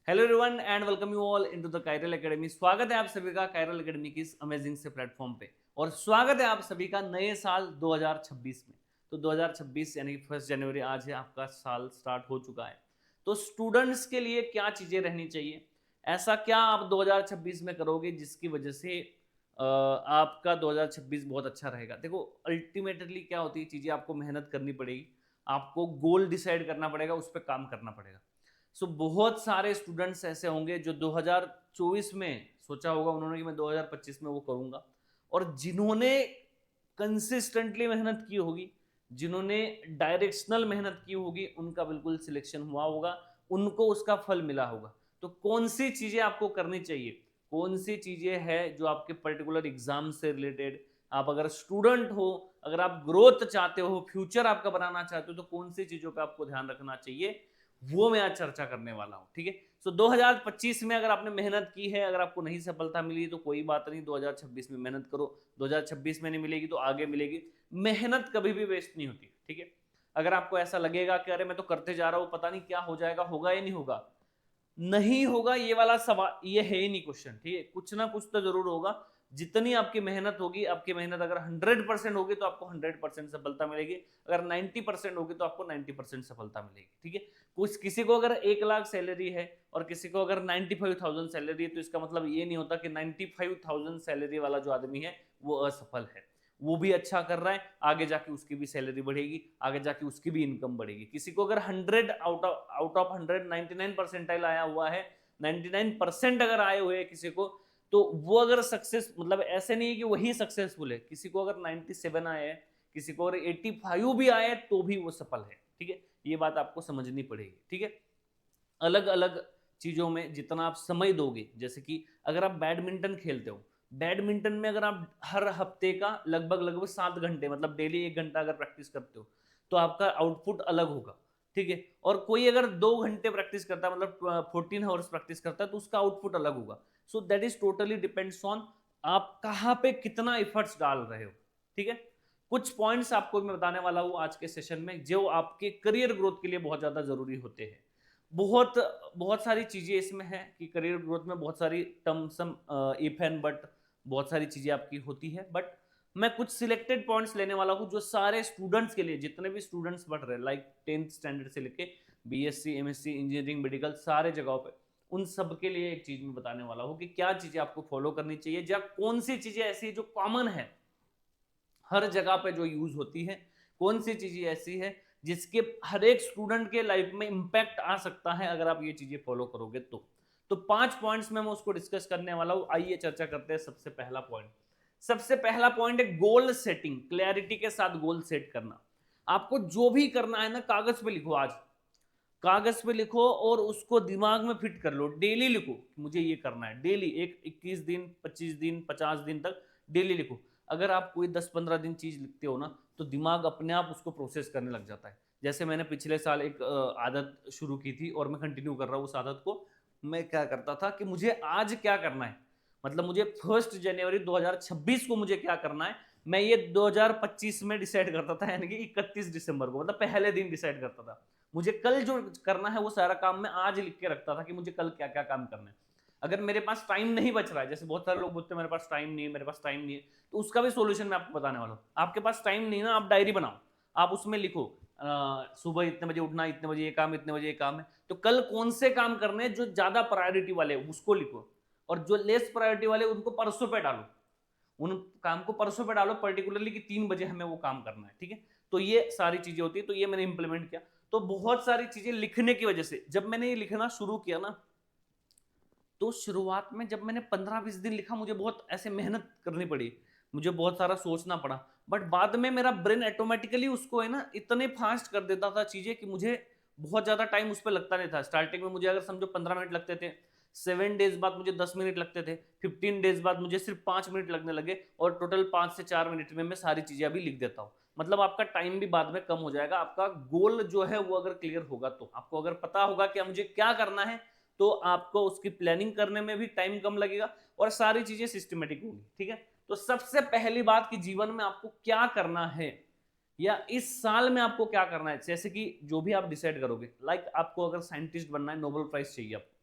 Hello everyone and welcome you all into the chiral academy. स्वागत है आप सभी का कायरल एकेडमी की इस अमेजिंग से प्लेटफॉर्म पे और स्वागत है आप सभी का नए साल 2026 में। तो 2026 यानी कि 1 जनवरी आज है, आपका साल स्टार्ट हो चुका है। तो स्टूडेंट्स के लिए क्या चीज़ें रहनी चाहिए, ऐसा क्या आप 2026 में करोगे जिसकी वजह से आपका 2026 बहुत अच्छा रहेगा। देखो अल्टीमेटली क्या होती है चीज़ें, आपको मेहनत करनी पड़ेगी, आपको गोल डिसाइड करना पड़ेगा, उस पर काम करना पड़ेगा। बहुत सारे स्टूडेंट्स ऐसे होंगे जो 2024 में सोचा होगा उन्होंने कि मैं 2025 में वो करूंगा, और जिन्होंने कंसिस्टेंटली मेहनत की होगी, जिन्होंने डायरेक्शनल मेहनत की होगी, उनका बिल्कुल सिलेक्शन हुआ होगा, उनको उसका फल मिला होगा। तो कौन सी चीजें आपको करनी चाहिए, कौन सी चीजें हैं जो आपके पर्टिकुलर एग्जाम से रिलेटेड, आप अगर स्टूडेंट हो, अगर आप ग्रोथ चाहते हो, फ्यूचर आपका बनाना चाहते हो, तो कौन सी चीजों पे आपको ध्यान रखना चाहिए, वो मैं आज चर्चा करने वाला हूं। ठीक है, 2025 में अगर आपने मेहनत की है, अगर आपको नहीं सफलता मिली तो कोई बात नहीं, 2026 में मेहनत करो। 2026 में नहीं मिलेगी तो आगे मिलेगी। मेहनत कभी भी वेस्ट नहीं होती। ठीक है, अगर आपको ऐसा लगेगा कि अरे मैं तो करते जा रहा हूं, पता नहीं क्या हो जाएगा, होगा या नहीं होगा, नहीं होगा ये वाला सवाल ये है ही नहीं क्वेश्चन। ठीक है, कुछ ना कुछ तो जरूर होगा। जितनी आपकी मेहनत होगी, आपकी मेहनत अगर 100% होगी तो आपको 100% सफलता मिलेगी, अगर 90% होगी तो आपको 90% सफलता मिलेगी। ठीक है, कुछ किसी को अगर 1 लाख सैलरी है और किसी को अगर 95,000 सैलरी है, तो इसका मतलब ये नहीं होता कि 95,000 सैलरी वाला जो आदमी है वो असफल है। वो भी अच्छा कर रहा है, आगे जाके उसकी भी सैलरी बढ़ेगी, आगे जाके उसकी भी इनकम बढ़ेगी। किसी को अगर 100 आउट ऑफ 100 99% आया हुआ है, 99% अगर आए हुए हैं किसी को, तो वो अगर सक्सेस, मतलब ऐसे नहीं है कि वही सक्सेसफुल है। किसी को अगर 97 आए हैं, किसी को अगर 85 भी आए तो भी वो सफल है। ठीक है, ये बात आपको समझनी पड़ेगी। ठीक है, अलग अलग चीजों में जितना आप समय दोगे, जैसे कि अगर आप बैडमिंटन खेलते हो, बैडमिंटन में अगर आप हर हफ्ते का लगभग लगभग 7 घंटे, मतलब डेली 1 घंटा अगर प्रैक्टिस करते हो, तो आपका आउटपुट अलग होगा। ठीक है, और कोई अगर 2 घंटे प्रैक्टिस करता है, मतलब 14 आवर्स प्रैक्टिस करता है, तो उसका आउटपुट अलग होगा। So that is totally depends on आप कहाँ पे कितना एफर्ट्स डाल रहे हो। ठीक है, कुछ पॉइंट्स आपको मैं बताने वाला हूँ आज के सेशन में, जो आपके करियर ग्रोथ के लिए बहुत ज्यादा जरूरी होते हैं। बहुत बहुत सारी चीजें इसमें है कि करियर ग्रोथ में बहुत सारी टर्म्स, इफ एंड बट, बहुत सारी चीजें आपकी होती है। बट मैं कुछ सिलेक्टेड पॉइंट्स लेने वाला हूँ जो सारे स्टूडेंट्स के लिए, जितने भी स्टूडेंट्स बढ़ रहे हैं, लाइक 10th स्टैंडर्ड से लेके बीएससी, एमएससी, इंजीनियरिंग, मेडिकल, सारे जगहों पे, उन सब के लिए एक चीज मैं बताने वाला हूँ कि क्या चीजें आपको फॉलो करनी चाहिए, या कौन सी चीजें ऐसी जो कॉमन है, हर जगह पे जो यूज होती है, कौन सी चीजें ऐसी है जिसके हर एक स्टूडेंट के लाइफ में इंपैक्ट आ सकता है अगर आप ये चीजें फॉलो करोगे तो 5 पॉइंट्स में मैं उसको डिस्कस करने वाला हूं। आइए चर्चा करते हैं। सबसे पहला पॉइंट है गोल सेटिंग। क्लैरिटी के साथ गोल सेट करना। आपको जो भी करना है ना, कागज पे लिखो। आज कागज पे लिखो और उसको दिमाग में फिट कर लो। डेली लिखो कि मुझे ये करना है, डेली, एक 21 दिन, 25 दिन, 50 दिन तक डेली लिखो। अगर आप कोई 10-15 दिन चीज लिखते हो ना, तो दिमाग अपने आप उसको प्रोसेस करने लग जाता है। जैसे मैंने पिछले साल एक आदत शुरू की थी और मैं कंटिन्यू कर रहा हूँ उस आदत को। मैं क्या करता था कि मुझे आज क्या करना है, मतलब मुझे 1 जनवरी 2026 को मुझे क्या करना है, मैं ये 2025 में डिसाइड करता था, यानी कि 31 दिसंबर को, मतलब पहले दिन डिसाइड करता था। मुझे कल जो करना है वो सारा काम मैं आज लिख के रखता था कि मुझे कल क्या क्या काम करना है। अगर मेरे पास टाइम नहीं बच रहा है, जैसे बहुत सारे लोग बोलते हैं मेरे पास टाइम नहीं है, मेरे पास टाइम नहीं है, तो उसका भी सोल्यूशन मैं आपको बताने वाला हूँ। आपके पास टाइम नहीं ना, आप डायरी बनाओ, आप उसमें लिखो सुबह इतने बजे उठना, इतने बजे ये काम, इतने बजे ये काम है, तो कल कौन से काम करने हैं जो ज्यादा प्रायोरिटी वाले उसको लिखो, और जो लेस प्रायोरिटी वाले उनको परसों पे डालो। उन काम को परसों पे डालो पर्टिकुलरली कि 3 बजे हमें वो काम करना है। ठीक है, तो ये सारी चीजें होती है, तो ये मैंने इंप्लीमेंट किया। तो बहुत सारी चीजें लिखने की वजह से, जब मैंने ये लिखना शुरू किया ना, तो शुरुआत में जब मैंने 15-20 दिन लिखा, मुझे बहुत ऐसे मेहनत करनी पड़ी, मुझे बहुत सारा सोचना पड़ा। बट बाद में मेरा ब्रेन ऑटोमेटिकली उसको है ना इतने फास्ट कर देता था चीजें कि मुझे बहुत ज्यादा टाइम उस पर लगता नहीं था। स्टार्टिंग में मुझे अगर समझो 15 मिनट लगते थे, 7 डेज बाद मुझे 10 मिनट लगते थे, 15 डेज बाद मुझे सिर्फ 5 मिनट लगने लगे, और टोटल 5 से 4 मिनट में मैं सारी चीजें अभी लिख देता हूँ। मतलब आपका टाइम भी बाद में कम हो जाएगा। आपका गोल जो है वो अगर क्लियर होगा, तो आपको अगर पता होगा कि मुझे क्या करना है, तो आपको उसकी प्लानिंग करने में भी टाइम कम लगेगा और सारी चीजें सिस्टमेटिक होंगी। ठीक है, तो सबसे पहली बात कि जीवन में आपको क्या करना है, या इस साल में आपको क्या करना है, जैसे कि जो भी आप डिसाइड करोगे, लाइक आपको अगर साइंटिस्ट बनना है, नोबेल प्राइज चाहिए आपको,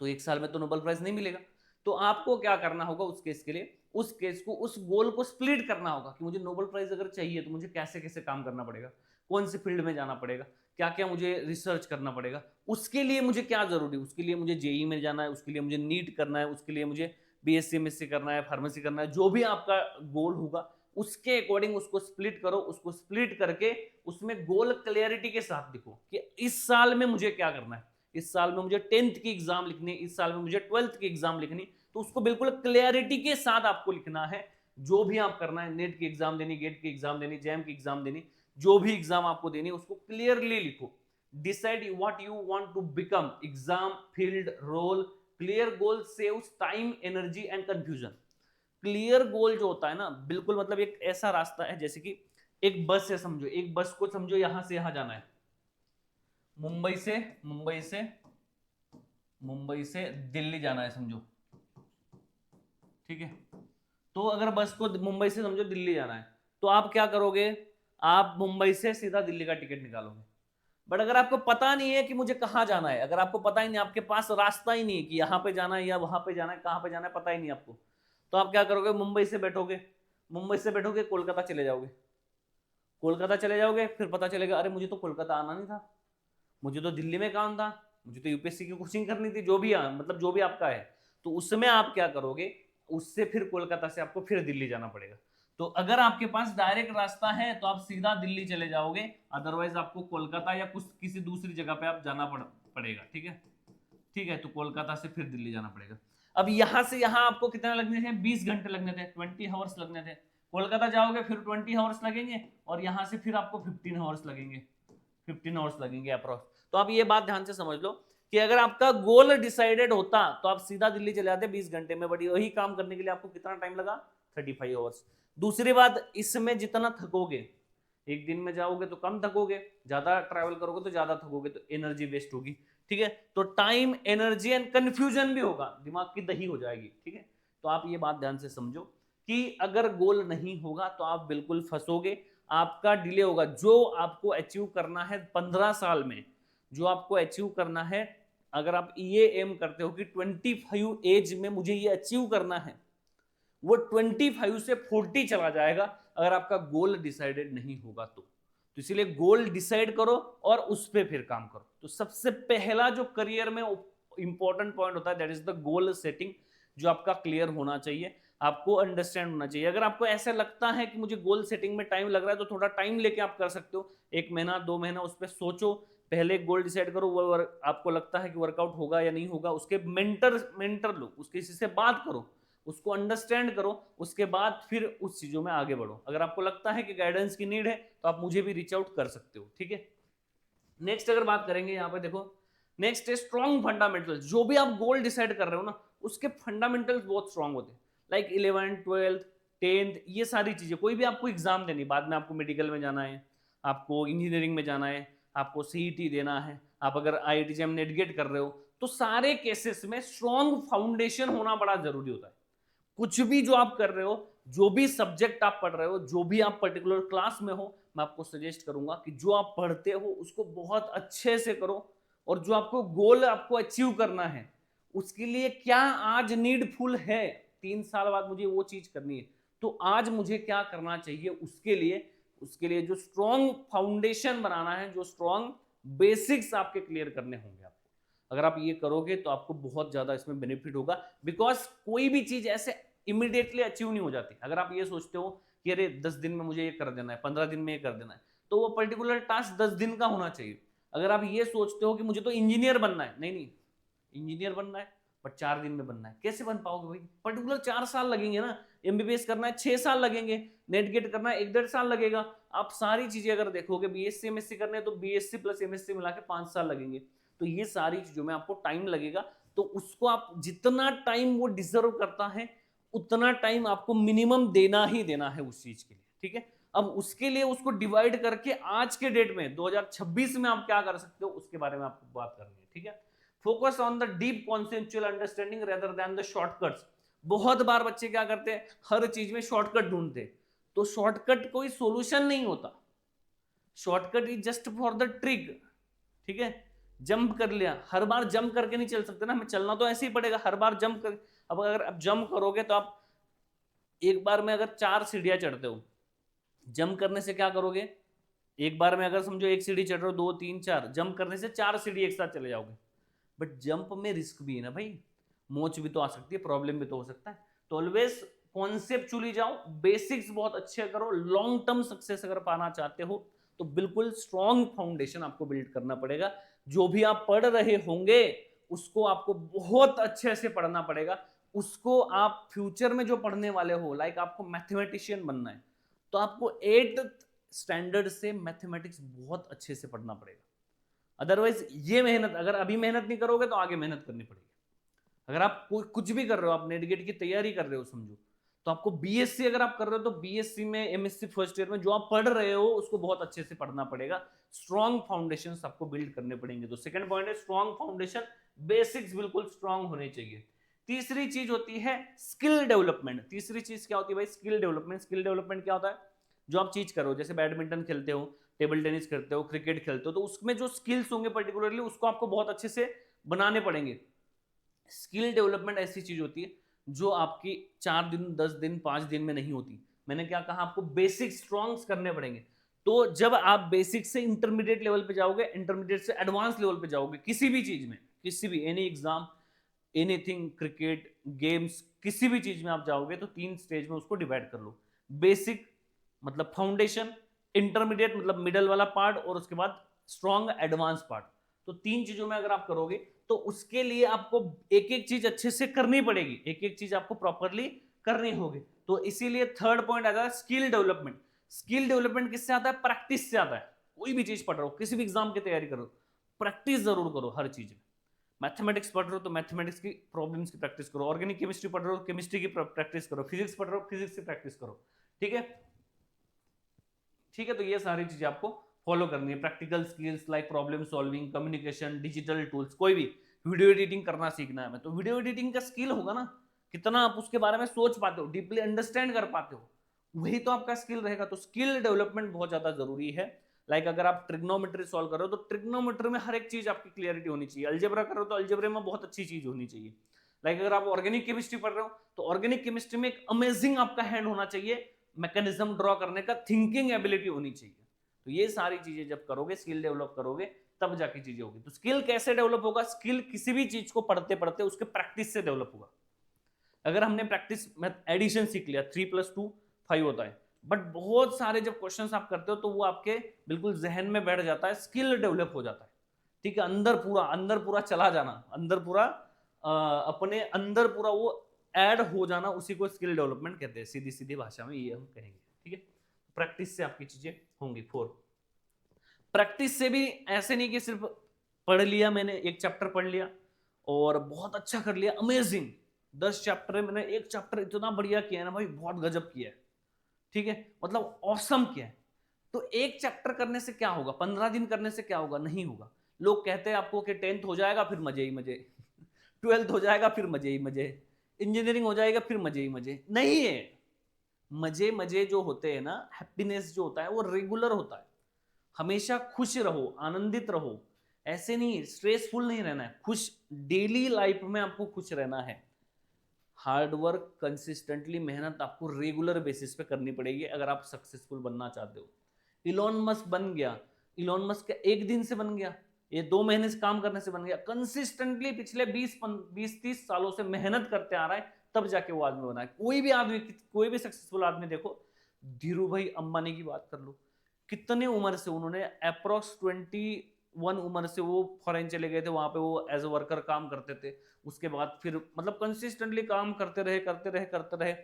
तो एक साल में तो नोबेल प्राइज नहीं मिलेगा। तो आपको क्या करना होगा उस केस के लिए, उस केस को, उस गोल को स्प्लिट करना होगा कि मुझे नोबेल प्राइज अगर चाहिए तो मुझे कैसे कैसे काम करना पड़ेगा, कौन सी फील्ड में जाना पड़ेगा, क्या क्या मुझे रिसर्च करना पड़ेगा, उसके लिए मुझे क्या जरूरी है, उसके लिए मुझे जेई में जाना है, उसके लिए मुझे नीट करना है, उसके लिए मुझे बीएससी एमएससी करना है, फार्मेसी करना है, जो भी आपका गोल होगा उसके अकॉर्डिंग उसको स्प्लिट करो। उसको स्प्लिट करके उसमें गोल क्लियरिटी के साथ लिखो कि इस साल में मुझे क्या करना है, इस साल में मुझे 10th की एग्जाम लिखनी, इस साल में मुझे 12th की एग्जाम लिखनी। तो उसको बिल्कुल क्लियरिटी के साथ आपको लिखना है। जो भी आप करना है, नेट की एग्जाम देनी, गेट की एग्जाम देनी, जैम की एग्जाम देनी, जो भी एग्जाम आपको देनी है उसको क्लियरली लिखो। Decide what you want to become, exam, field, role. Clear goal saves time, energy and confusion. Clear goal जो होता है ना, बिल्कुल मतलब एक ऐसा रास्ता है, जैसे कि एक बस है, समझो एक बस को समझो यहां से यहां जाना है, मुंबई से दिल्ली जाना है समझो, ठीक है। तो अगर बस को मुंबई से समझो दिल्ली जाना है, तो आप क्या करोगे, आप मुंबई से सीधा दिल्ली का टिकट निकालोगे। बट अगर आपको पता नहीं है कि मुझे कहाँ जाना है, अगर आपको पता ही नहीं, आपके पास रास्ता ही नहीं है कि यहाँ पे जाना है या वहां पे जाना है, कहाँ पे जाना है पता ही नहीं आपको, तो आप क्या करोगे, मुंबई से बैठोगे, कोलकाता चले जाओगे, फिर पता चलेगा अरे मुझे तो कोलकाता आना नहीं था, मुझे तो दिल्ली में काम था, मुझे तो यूपीएससी की कोचिंग करनी थी, जो भी मतलब जो भी आपका है। तो उसमें आप क्या करोगे, उससे फिर कोलकाता से आपको फिर दिल्ली जाना पड़ेगा। तो अगर आपके पास डायरेक्ट रास्ता है तो आप सीधा दिल्ली चले जाओगे, अदरवाइज आपको कोलकाता या कुछ किसी दूसरी जगह पे आप जाना पड़ेगा, ठीक है। ठीक है, तो कोलकाता से फिर दिल्ली जाना पड़ेगा। अब यहां से यहां आपको कितना लगने थे, 20 घंटे लगने थे, 20 हावर्स लगने थे। कोलकाता जाओगे फिर 20 हावर्स लगेंगे, और यहां से फिर आपको 15 हावर्स लगेंगे, 15 आवर्स लगेंगे अप्रोक्स। तो आप ये बात ध्यान से समझ लो कि अगर आपका गोल डिसाइडेड होता तो आप सीधा दिल्ली चले जाते 20 घंटे में, बट वही काम करने के लिए आपको कितना टाइम लगा, 35 आवर्स। दूसरी बात, इसमें जितना थकोगे, एक दिन में जाओगे तो कम थकोगे, ज्यादा ट्रैवल करोगे तो ज्यादा थकोगे, तो एनर्जी वेस्ट होगी, ठीक है। तो टाइम, एनर्जी एंड कंफ्यूजन भी होगा, दिमाग की दही हो जाएगी, ठीक है। तो आप ये बात ध्यान से समझो कि अगर गोल नहीं होगा तो आप बिल्कुल फंसोगे, आपका डिले होगा। जो आपको अचीव करना है 15 साल में, जो आपको अचीव करना है, अगर आप ये एम करते हो कि 25 एज में मुझे ये अचीव करना है, वो 25 से 40 चला जाएगा अगर आपका गोल डिसाइडेड नहीं होगा तो इसीलिए गोल डिसाइड करो और उस पर फिर काम करो। तो सबसे पहला जो करियर में इंपॉर्टेंट पॉइंट होता है, that is the goal setting, जो आपका क्लियर होना चाहिए, आपको अंडरस्टैंड होना चाहिए। अगर आपको ऐसा लगता है कि मुझे गोल सेटिंग में टाइम लग रहा है तो थोड़ा टाइम लेके आप कर सकते हो, 1 महीना 2 महीना उस पर सोचो, पहले गोल डिसाइड करो, वो आपको लगता है कि वर्कआउट होगा या नहीं होगा, उसके मेंटर लो, उसके किसी से बात करो, उसको अंडरस्टैंड करो, उसके बाद फिर उस चीजों में आगे बढ़ो। अगर आपको लगता है कि गाइडेंस की नीड है तो आप मुझे भी रीच आउट कर सकते हो, ठीक है। नेक्स्ट अगर बात करेंगे यहाँ पे देखो, नेक्स्ट है स्ट्रॉन्ग फंडामेंटल। जो भी आप गोल डिसाइड कर रहे हो ना, उसके फंडामेंटल्स बहुत स्ट्रॉन्ग होते हैं, लाइक 11th 12th 10th, ये सारी चीजें। कोई भी आपको एग्जाम देनी, बाद में आपको मेडिकल में जाना है, आपको इंजीनियरिंग में जाना है, आपको सीईटी देना है, आप अगर आईआईटी जेम नेट गेट कर रहे हो, तो सारे केसेस में स्ट्रॉन्ग फाउंडेशन होना बड़ा जरूरी होता है। कुछ भी जो आप कर रहे हो, जो भी सब्जेक्ट आप पढ़ रहे हो, जो भी आप पर्टिकुलर क्लास में हो, मैं आपको सजेस्ट करूंगा कि जो आप पढ़ते हो उसको बहुत अच्छे से करो, और जो आपको गोल आपको अचीव करना है उसके लिए क्या आज नीडफुल है, 3 साल बाद मुझे वो चीज करनी है, तो आज मुझे क्या करना चाहिए, उसके लिए जो स्ट्रॉन्ग फाउंडेशन बनाना है, जो स्ट्रॉन्ग बेसिक्स आपके क्लियर करने होंगे आपको। अगर आप ये करोगे तो आपको बहुत ज्यादा इसमें बेनिफिट होगा, बिकॉज कोई भी चीज ऐसे इमीडिएटली अचीव नहीं हो जाती। अगर आप ये सोचते हो कि अरे 10 दिन में मुझे ये कर देना है, 15 दिन में ये कर देना है, तो वो पर्टिकुलर टास्क 10 दिन का होना चाहिए। अगर आप ये सोचते हो कि मुझे तो इंजीनियर बनना है, नहीं, इंजीनियर बनना है बट 4 दिन में बनना है, कैसे बन पाओगे भाई, पर्टिकुलर 4 साल लगेंगे ना। एमबीबीएस करना है 6 साल लगेंगे, नेट गेट करना है 1-1.5 साल लगेगा। आप सारी चीजें अगर देखोगे, बीएससी एमएससी करने हैं तो बीएससी प्लस एमएससी मिला के 5 साल लगेंगे। तो ये सारी चीजों में आपको टाइम लगेगा, तो उसको आप जितना टाइम वो डिजर्व करता है उतना टाइम आपको मिनिमम देना ही देना है उस चीज के लिए, ठीक है। अब उसके लिए उसको डिवाइड करके आज के डेट में 2026 में आप क्या कर सकते हो उसके बारे में आपको बात करनी है, ठीक है। Focus on the deep conceptual understanding rather than the shortcuts. बहुत बार बच्चे क्या करते हैं, हर चीज में शॉर्टकट ढूंढते, तो शॉर्टकट कोई सोल्यूशन नहीं होता, shortcut is just for the trick, ठीक है। जंप कर लिया, हर बार जंप करके नहीं चल सकते ना, हमें चलना तो ऐसे ही पड़ेगा, हर बार जंप कर। अब अगर आप जंप करोगे तो आप एक बार में अगर 4 सीढ़ियां चढ़ते हो, जंप करने से क्या करोगे, एक बार में अगर समझो एक सीढ़ी चढ़ रहे हो, 2 3 4, जंप करने से 4 सीढ़ी एक साथ चले जाओगे। बट जंप में रिस्क भी है ना भाई, मोच भी तो आ सकती है, प्रॉब्लम भी तो हो सकता है। तो ऑलवेज कॉन्सेप्चुअली जाओ, बेसिक्स बहुत अच्छे करो। लॉन्ग टर्म सक्सेस अगर पाना चाहते हो तो बिल्कुल स्ट्रॉन्ग फाउंडेशन आपको बिल्ड करना पड़ेगा। जो भी आप पढ़ रहे होंगे उसको आपको बहुत अच्छे से पढ़ना पड़ेगा। उसको आप फ्यूचर में जो पढ़ने वाले हो, लाइक आपको मैथमेटिशियन बनना है, तो आपको 8th स्टैंडर्ड से मैथमेटिक्स बहुत अच्छे से पढ़ना पड़ेगा। अदरवाइज ये मेहनत, अगर अभी मेहनत नहीं करोगे तो आगे मेहनत करनी पड़ेगी। अगर आप कुछ भी कर रहे हो, आप नेट गेट की तैयारी कर रहे हो समझो, तो आपको बीएससी अगर आप कर रहे हो तो बीएससी में, एमएससी फर्स्ट ईयर में जो आप पढ़ रहे हो उसको बहुत अच्छे से पढ़ना पड़ेगा। स्ट्रॉन्ग फाउंडेशंस आपको बिल्ड करने पड़ेंगे। तो सेकंड पॉइंट है स्ट्रॉन्ग फाउंडेशन, बेसिक्स बिल्कुल स्ट्रॉन्ग होने चाहिए। तीसरी चीज होती है स्किल डेवलपमेंट। तीसरी चीज क्या होती है भाई, स्किल डेवलपमेंट। स्किल डेवलपमेंट क्या होता है, जो आप चीज करो, जैसे बैडमिंटन खेलते हो, टेबल टेनिस खेलते हो, क्रिकेट खेलते हो, तो उसमें जो स्किल्स होंगे पर्टिकुलरली उसको आपको बहुत अच्छे से बनाने पड़ेंगे। स्किल डेवलपमेंट ऐसी चीज होती है जो आपकी 4 दिन 10 दिन 5 दिन में नहीं होती। मैंने क्या कहा, आपको बेसिक स्ट्रॉन्ग्स करने पड़ेंगे। तो जब आप बेसिक से इंटरमीडिएट लेवल पे जाओगे, इंटरमीडिएट से एडवांस लेवल पे जाओगे, किसी भी चीज में, किसी भी any exam, anything, cricket, games, किसी भी चीज में आप जाओगे तो 3 स्टेज में उसको डिवाइड कर लो। बेसिक मतलब फाउंडेशन, इंटरमीडिएट मतलब मिडल वाला पार्ट, और उसके बाद स्ट्रॉन्ग एडवांस पार्ट। तो 3 चीजों में अगर आप करोगे तो उसके लिए आपको एक एक चीज अच्छे से करनी पड़ेगी, एक एक चीज आपको प्रॉपरली करनी होगी। तो इसीलिए थर्ड पॉइंट आता है स्किल डेवलपमेंट। स्किल डेवलपमेंट किससे आता है, प्रैक्टिस से आता है। कोई भी चीज पढ़ रहे हो, किसी भी एग्जाम की तैयारी करो, प्रैक्टिस जरूर करो हर चीज में। मैथमेटिक्स पढ़ रहे हो तो मैथमेटिक्स की प्रॉब्लम्स की प्रैक्टिस करो, ऑर्गेनिक केमिस्ट्री पढ़ रहे हो केमिस्ट्री की प्रैक्टिस करो, फिजिक्स पढ़ रहे हो फिजिक्स की प्रैक्टिस करो। ठीक है, ठीक है। तो ये सारी चीजें आपको फॉलो करनी है। Practical skills like problem solving, communication, digital tools, कोई भी वीडियो एडिटिंग करना सीखना है, तो वीडियो एडिटिंग का स्किल होगा ना, कितना आप उसके बारे में सोच पाते हो, डीपली अंडरस्टैंड कर पाते हो, वही तो आपका स्किल रहेगा। तो स्किल डेवलपमेंट बहुत ज्यादा जरूरी है। लाइक अगर आप ट्रिग्नोमेट्री सॉल्व कर रहे हो तो ट्रिग्नोमेट्री में हर एक चीज आपकी क्लियरिटी होनी चाहिए। अलजेब्रा कर रहे हो तो अलजेब्रा में बहुत अच्छी चीज होनी चाहिए। लाइक अगर आप ऑर्गेनिक केमिस्ट्री पढ़ रहे हो तो ऑर्गेनिक केमिस्ट्री में एक अमेजिंग आपका हैंड होना चाहिए, मैकेनिज्म ड्रॉ करने का, थिंकिंग एबिलिटी होनी चाहिए। तो ये सारी चीजें जब करोगे, स्किल डेवलप करोगे, तब जाके चीजें होगी। तो स्किल कैसे डेवलप होगा, स्किल किसी भी चीज को पढ़ते पढ़ते उसके प्रैक्टिस से डेवलप होगा। अगर हमने प्रैक्टिस में एडिशन सीख लिया, 3 + 2 5 होता है, बट बहुत सारे जब क्वेश्चंस आप करते हो तो वो आपके बिल्कुल जहन में बैठ जाता है, स्किल डेवलप हो जाता है। ठीक है, अंदर पूरा चला जाना, अंदर पूरा अपने अंदर पूरा वो ऐड हो जाना, उसी को स्किल डेवलपमेंट कहते हैं, सीधी सीधी भाषा में ये हम कहेंगे। ठीक है, प्रैक्टिस से आपकी चीजें होंगी। 4, प्रैक्टिस से भी ऐसे नहीं कि सिर्फ पढ़ लिया मैंने, एक चैप्टर पढ़ लिया और बहुत अच्छा कर लिया, अमेजिंग, 10 चैप्टर मैंने एक चैप्टर इतना बढ़िया किया है ना भाई, बहुत गजब किया है। ठीक है, मतलब ऑसम किया है। तो एक चैप्टर करने से क्या होगा, 15 दिन करने से क्या होगा, नहीं होगा। लोग कहते हैं आपको कि 10th हो जाएगा फिर मजे ही मजे, 12th हो जाएगा फिर मजे ही मजे, इंजीनियरिंग हो जाएगा फिर मजे ही मजे, नहीं है। मजे मजे जो होते हैं ना, हैप्पीनेस जो होता है वो रेगुलर होता है। हमेशा खुश रहो, आनंदित रहो, ऐसे नहीं, स्ट्रेसफुल नहीं रहना है, खुश, डेली लाइफ में आपको खुश रहना है। हार्ड वर्क, कंसिस्टेंटली मेहनत आपको रेगुलर बेसिस पे करनी पड़ेगी अगर आप सक्सेसफुल बनना चाहते हो। इलॉन मस्क बन गया, इलॉन मस्क एक दिन से बन गया, ये 2 महीने से काम करने से बन गया, कंसिस्टेंटली पिछले 20-30 सालों से मेहनत करते आ रहा है, तब जाके वो आदमी बना है। कोई भी आदमी, कोई भी सक्सेसफुल आदमी देखो, धीरू भाई अंबानी की बात कर लो, कितने उम्र से उन्होंने, अप्रोक्स 21 उम्र से वो फॉरेन चले गए थे, वहां पे वो एज ए वर्कर काम करते थे। उसके बाद फिर मतलब कंसिस्टेंटली काम करते रहे करते रहे करते रहे।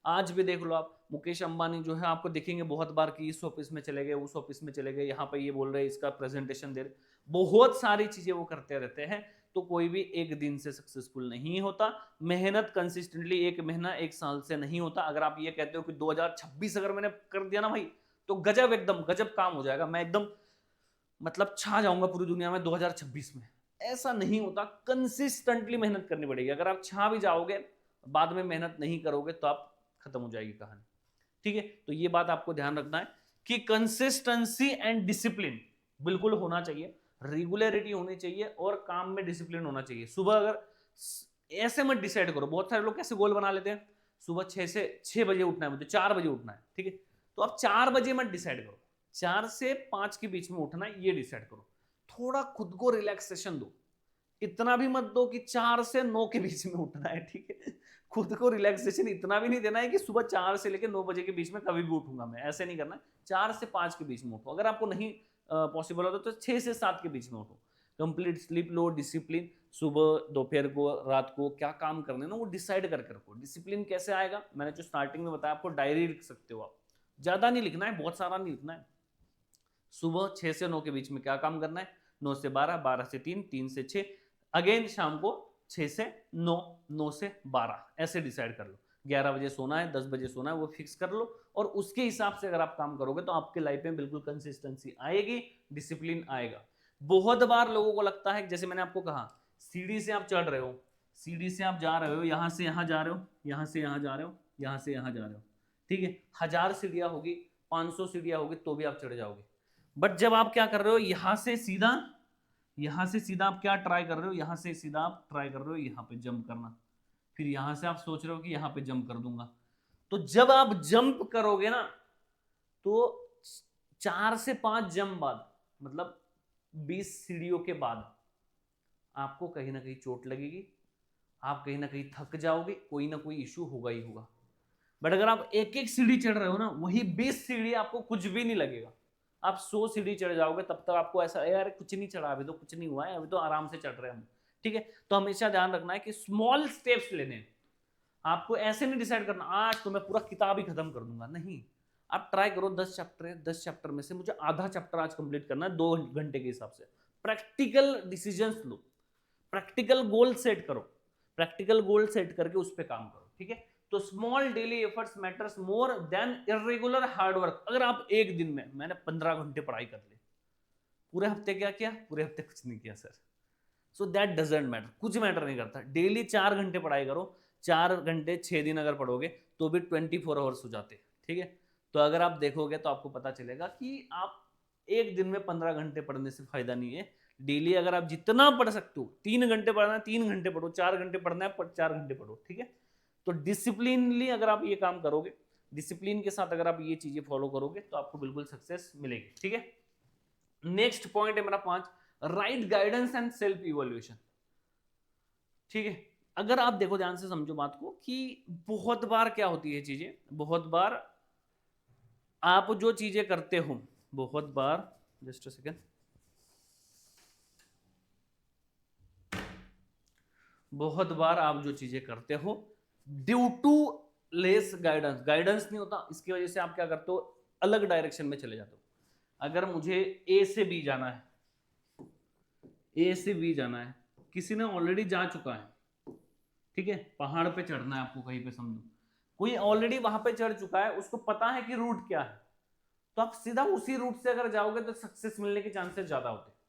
आज भी देख लो आप, मुकेश अंबानी जो है आपको दिखेंगे बहुत बार कि इस ऑफिस में चले गए, उस ऑफिस में चले गए, यहाँ पे ये बोल रहे, इसका प्रेजेंटेशन दे रहे, बहुत सारी चीजें वो करते रहते हैं। तो कोई भी एक दिन से सक्सेसफुल नहीं होता, मेहनत कंसिस्टेंटली 1 महीना 1 साल से नहीं होता। अगर आप ये कहते हो कि 2026 अगर मैंने कर दिया ना भाई तो गजब, एकदम गजब काम हो जाएगा, मैं एकदम मतलब छा जाऊंगा पूरी दुनिया में 2026 में, ऐसा नहीं होता। कंसिस्टेंटली मेहनत करनी पड़ेगी। अगर आप छा भी जाओगे, बाद में मेहनत नहीं करोगे तो आप खत्म हो जाएगी कहानी। ठीक है, तो ये बात आपको ध्यान रखना है कि कंसिस्टेंसी एंड डिसिप्लिन बिल्कुल होना चाहिए। रेगुलरिटी होनी चाहिए और काम में डिसिप्लिन होना चाहिए। सुबह अगर ऐसे मत डिसाइड करो, बहुत सारे लोग कैसे गोल बना लेते हैं, सुबह 6 बजे उठना है मुझे, 4 बजे उठना है, ठीक है, तो आप 4 बजे मत डिसाइड करो, 4 से 5 के बीच में उठना है, ये डिसाइड करो। थोड़ा खुद को रिलैक्सेशन दो, इतना भी मत दो कि 4 से 9 के बीच में उठना है, ठीक है, खुद को रिलैक्सेशन इतना भी नहीं देना है कि सुबह 4 से लेकर 9 बजे के बीच में कभी भी उठूंगा मैं, ऐसे नहीं करना है। 4 से 5 के बीच में उठो, अगर आपको नहीं पॉसिबल होता तो 6 से 7 के बीच में उठो। कंप्लीट स्लीप लो, डिसिप्लिन, सुबह दोपहर को रात को क्या काम करने ना वो डिसाइड करके रखो। डिसिप्लिन कैसे आएगा, मैंने जो स्टार्टिंग में बताया, आपको डायरी लिख सकते हो आप, ज्यादा नहीं लिखना है, बहुत सारा नहीं लिखना है। सुबह 6 से 9 के बीच में क्या काम करना है, 9 से 12, 12 से 3, 3 से 6, अगेन शाम को 6 से 9, 9 से 12, ऐसे डिसाइड कर लो। 11 बजे सोना है, 10 बजे सोना है, वो फिक्स कर लो, और उसके हिसाब से अगर आप काम करोगे तो आपके लाइफ में बिल्कुल कंसिस्टेंसी आएगी, डिसिप्लिन आएगा। बहुत बार लोगों को लगता है, जैसे मैंने आपको कहा, सीढ़ी से आप चढ़ रहे हो, सीढ़ी से आप जा रहे हो, यहां से यहां जा रहे हो, यहां से यहां जा रहे हो, यहां से यहां जा रहे हो, ठीक है, 1000 सीढ़ियां होगी, 500 सीढ़ियां होगी, तो भी आप चढ़ जाओगे। बट जब आप क्या कर रहे हो, यहां से सीधा आप क्या ट्राई कर रहे हो, यहां से सीधा आप ट्राई कर रहे हो यहां पे जंप करना, फिर यहां से आप सोच रहे हो कि यहां पे जंप कर दूंगा। तो जब आप जंप करोगे ना, तो 4 से 5 जंप बाद, मतलब 20 सीढ़ियों के बाद, आपको कहीं ना कहीं चोट लगेगी, आप कहीं ना कहीं थक जाओगे, कोई ना कोई इश्यू होगा ही होगा। बट अगर आप एक एक सीढ़ी चढ़ रहे हो ना, वही 20 सीढ़ी आपको कुछ भी नहीं लगेगा। आप 100 सीढ़ी चढ़ जाओगे, तब तक आपको ऐसा यार कुछ नहीं चढ़ा, अभी तो कुछ नहीं हुआ है, अभी तो आराम से चढ़ रहे हैं हम, ठीक है। तो हमेशा ध्यान रखना है कि स्मॉल स्टेप्स लेने हैं। आपको ऐसे नहीं डिसाइड करना आज तो मैं पूरा किताब ही खत्म कर दूंगा, नहीं। आप ट्राई करो, 10 चैप्टर है, 10 चैप्टर में से मुझे आधा चैप्टर आज कंप्लीट करना है 2 घंटे के हिसाब से। प्रैक्टिकल डिसीजंस लो, प्रैक्टिकल गोल सेट करो, प्रैक्टिकल गोल सेट करके उस पर काम करो, ठीक है। तो small daily efforts matters more than irregular hard work. अगर आप एक दिन में, मैंने 15 घंटे पढ़ाई कर ली, पूरे हफ्ते क्या किया, पूरे हफ्ते कुछ नहीं किया sir, so that doesn't matter, कुछ मैटर नहीं करता। डेली 4 घंटे पढ़ाई करो, 4 घंटे 6 दिन अगर पढ़ोगे तो भी 24 आवर्स हो जाते, ठीक है। तो अगर आप देखोगे तो आपको पता चलेगा कि आप एक दिन में 15 घंटे पढ़ने से फायदा नहीं है। डेली अगर आप जितना पढ़ सकते हो, 3 घंटे पढ़ना है 3 घंटे पढ़ो, 4 घंटे पढ़ना है 4 घंटे पढ़ो, ठीक है। तो डिसिप्लिनली अगर आप ये काम करोगे, डिसिप्लिन के साथ अगर आप ये चीजें फॉलो करोगे तो आपको बिल्कुल सक्सेस मिलेगी, ठीक है। नेक्स्ट पॉइंट है मेरा 5, right guidance and self evolution, ठीक है। अगर आप देखो, ध्यान से समझो बात को, कि बहुत बार क्या होती है चीजें, बहुत बार आप जो चीजें करते हो, बहुत बार, जस्ट अ सेकेंड, बहुत बार आप जो चीजें करते हो due to less guidance, guidance नहीं होता, इसकी वजह से आप क्या करते हो, अलग डायरेक्शन में चले जाते हो। अगर मुझे ए से बी जाना है, ए से बी जाना है, किसी ने ऑलरेडी जा चुका है, ठीक है, पहाड़ पे चढ़ना है आपको, कहीं पे समझो कोई ऑलरेडी वहां पे चढ़ चुका है, उसको पता है कि रूट क्या है, तो आप सीधा उसी रूट से अगर जाओगे तो सक्सेस मिलने के चांसेस ज्यादा होते हैं।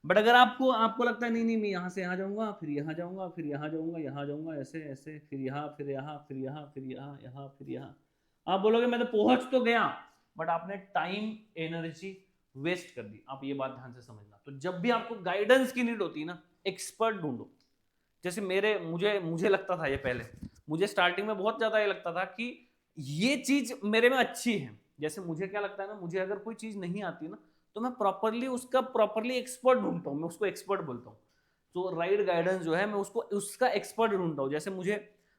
बट अगर आपको आपको लगता है नहीं नहीं मैं यहाँ से यहाँ जाऊंगा, फिर यहाँ जाऊंगा, फिर यहाँ जाऊंगा, यहाँ जाऊंगा, ऐसे ऐसे, फिर यहाँ, फिर यहाँ, फिर यहाँ, फिर यहाँ, यहाँ, फिर यहाँ, आप बोलोगे मैं तो पहुंच तो गया, बट आपने टाइम एनर्जी वेस्ट कर दी। आप ये बात ध्यान से समझना। तो जब भी आपको गाइडेंस की नीड होती है ना, एक्सपर्ट ढूंढो। जैसे मुझे मुझे लगता था, ये पहले मुझे स्टार्टिंग में बहुत ज्यादा ये लगता था कि ये चीज मेरे में अच्छी है। जैसे मुझे क्या लगता है ना, मुझे अगर कोई चीज नहीं आती ना, तो मैं प्रॉपरली एक्सपर्ट ढूंढता हूँ, मैं उसको एक्सपर्ट बोलता हूँ। तो राइट गाइडेंस जो है, मैं उसको उसका एक्सपर्ट ढूंढता हूँ। जैसे मुझे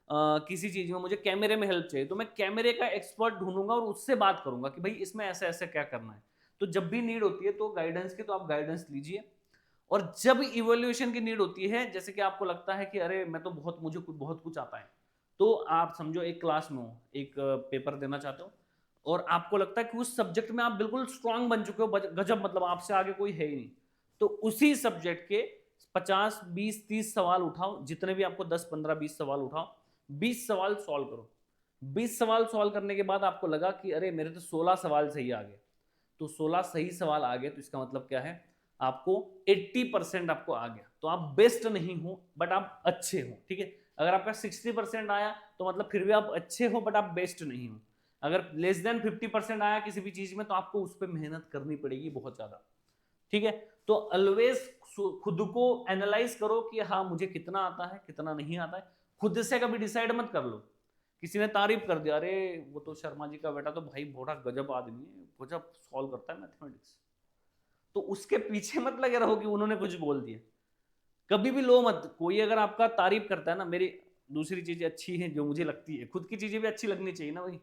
किसी चीज में मुझे कैमरे में हेल्प चाहिए, तो मैं कैमरे का एक्सपर्ट ढूंढूंगा और उससे बात करूंगा कि भाई इसमें ऐसा ऐसा क्या करना है। तो जब भी नीड होती है तो गाइडेंस की, तो आप गाइडेंस लीजिए। और जब इवोल्यूशन की नीड होती है, जैसे कि आपको लगता है कि अरे मैं तो मुझे बहुत कुछ आता है, तो आप समझो एक क्लास में हो, एक पेपर देना चाहते हो, और आपको लगता है कि उस सब्जेक्ट में आप बिल्कुल स्ट्रांग बन चुके हो, गजब, मतलब आपसे आगे कोई है ही नहीं, तो उसी सब्जेक्ट के 50, 20, 30 सवाल उठाओ, जितने भी आपको 10, 15, 20 सवाल उठाओ, 20 सवाल सॉल्व करो। 20 सवाल सॉल्व करने के बाद आपको लगा कि अरे मेरे तो 16 सवाल सही आ गए, तो 16 सही सवाल आ गए, तो इसका मतलब क्या है, आपको 80% आपको आ गया। तो आप बेस्ट नहीं हो, बट आप अच्छे हो, ठीक है। अगर आपका 60% आया तो मतलब फिर भी आप अच्छे हो, बट आप बेस्ट नहीं हो। अगर लेस देन 50% आया किसी भी चीज में, तो आपको उस पर मेहनत करनी पड़ेगी बहुत ज्यादा। ठीक है। तो ऑलवेज खुद को एनालाइज करो कि हाँ मुझे कितना आता है कितना नहीं आता है। खुद से कभी डिसाइड मत कर लो। किसी ने तारीफ कर दिया, अरे वो तो शर्मा जी का बेटा तो भाई बड़ा गजब आदमी है, गजब सॉल्व करता है मैथमेटिक्स, तो उसके पीछे मत लगे रहो कि उन्होंने कुछ बोल दिया। कभी भी लो मत। कोई अगर आपका तारीफ करता है ना, मेरी दूसरी चीजें अच्छी हैं जो मुझे लगती है, खुद की चीजें भी अच्छी लगनी चाहिए ना भाई।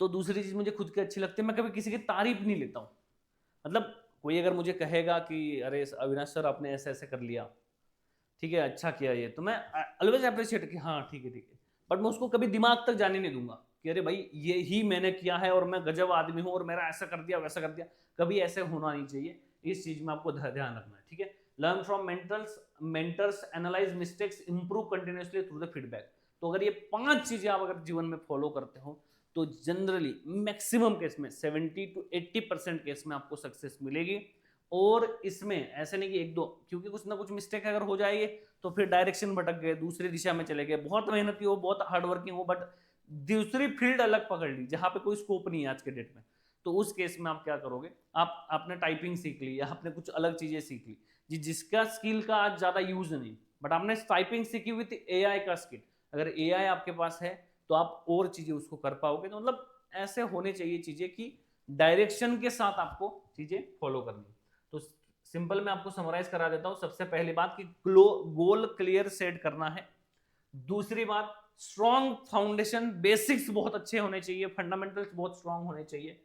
तो दूसरी चीज मुझे खुद की अच्छी लगती है, मैं कभी किसी की तारीफ नहीं लेता हूँ। मतलब कोई अगर मुझे कहेगा कि अरे अविनाश सर आपने ऐसे ऐसे कर लिया, ठीक है अच्छा किया ये, तो मैं ऑलवेज अप्रिशिएट कि हाँ ठीक है ठीक है, बट मैं उसको कभी दिमाग तक जाने नहीं दूंगा कि अरे भाई ये ही मैंने किया है और मैं गजब आदमी हूँ और मेरा ऐसा कर दिया वैसा कर दिया। कभी ऐसे होना नहीं चाहिए, इस चीज में आपको ध्यान रखना है, ठीक है। Learn from mentors, analyse mistakes, improve continuously through the feedback. तो अगर ये 5 चीजें आप अगर जीवन में फॉलो करते हो तो जनरली मैक्सिमम केस में 70 to 80% केस में आपको सक्सेस मिलेगी। और इसमें ऐसे नहीं कि एक दो, क्योंकि कुछ ना कुछ मिस्टेक अगर हो जाएगी तो फिर डायरेक्शन भटक गए, दूसरी दिशा में चले गए, बहुत मेहनती हो बहुत हार्डवर्किंग हो, बट दूसरी फील्ड अलग पकड़ ली जहां पे कोई स्कोप नहीं है आज के डेट में, तो उस केस में आप क्या करोगे, आप आपने टाइपिंग सीख ली या आपने कुछ अलग चीजें सीख ली जिसका स्किल का आज ज्यादा यूज नहीं, बट आपने टाइपिंग सीखी विथ एआई का स्किल, अगर एआई आपके पास है तो आप और चीजें उसको कर पाओगे। तो मतलब ऐसे होने चाहिए चीजें कि डायरेक्शन के साथ आपको चीजें फॉलो करनी। तो सिंपल मैं आपको समराइज करा देता हूं। सबसे पहली बात कि गोल क्लियर सेट करना है। दूसरी बात, स्ट्रॉन्ग फाउंडेशन, बेसिक्स बहुत अच्छे होने चाहिए, फंडामेंटल्स बहुत स्ट्रॉन्ग होने चाहिए।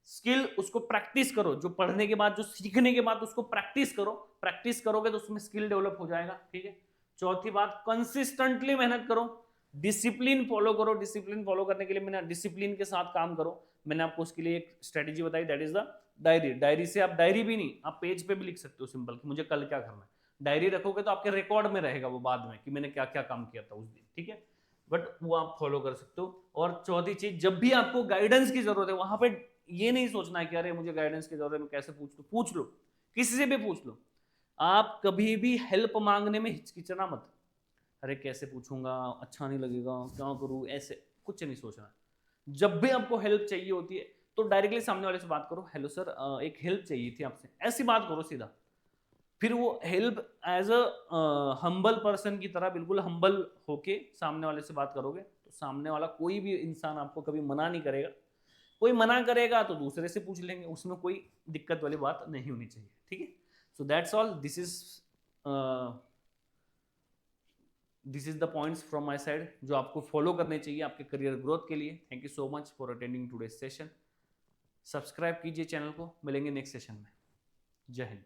स्किल उसको प्रैक्टिस करो, जो पढ़ने के बाद जो सीखने के बाद उसको प्रैक्टिस करो, प्रैक्टिस करोगे तो उसमें स्किल डेवलप हो जाएगा, ठीक है। चौथी बात, कंसिस्टेंटली मेहनत करो, डिसिप्लिन फॉलो करो। डिसिप्लिन फॉलो करने के लिए मैंने डिसिप्लिन के साथ काम करो, मैंने आपको उसके लिए एक स्ट्रेटेजी बताई, that is the diary. Diary से आप डायरी भी नहीं, आप पेज पे भी लिख सकते हो सिंपल कि मुझे कल क्या करना है। डायरी रखोगे तो आपके रिकॉर्ड में रहेगा वो बाद में कि मैंने क्या क्या काम किया था उस दिन, ठीक है। बट वो आप फॉलो कर सकते हो। और चौथी चीज, जब भी आपको गाइडेंस की जरूरत है वहां पे ये नहीं सोचना है कि अरे मुझे गाइडेंस की जरूरत है मैं कैसे पूछ लो, किसी से भी पूछ लो। आप कभी भी हेल्प मांगने में हिचकिचना मत, अरे कैसे पूछूंगा, अच्छा नहीं लगेगा, क्या करूं, ऐसे कुछ नहीं सोचना। जब भी आपको हेल्प चाहिए होती है तो डायरेक्टली सामने वाले से बात करो, हेलो सर एक हेल्प चाहिए थी आपसे, ऐसी बात करो सीधा। फिर वो help as a humble person की तरह बिल्कुल हम्बल होके सामने वाले से बात करोगे तो सामने वाला कोई भी इंसान आपको कभी मना नहीं करेगा। कोई मना करेगा तो दूसरे से पूछ लेंगे, उसमें कोई दिक्कत वाली बात नहीं होनी चाहिए, ठीक है। So that's all, this is the points from my side जो आपको फॉलो करने चाहिए आपके करियर ग्रोथ के लिए। Thank you so much for attending today session. Subscribe कीजिए चैनल को, मिलेंगे नेक्स्ट सेशन में। जय हिंद।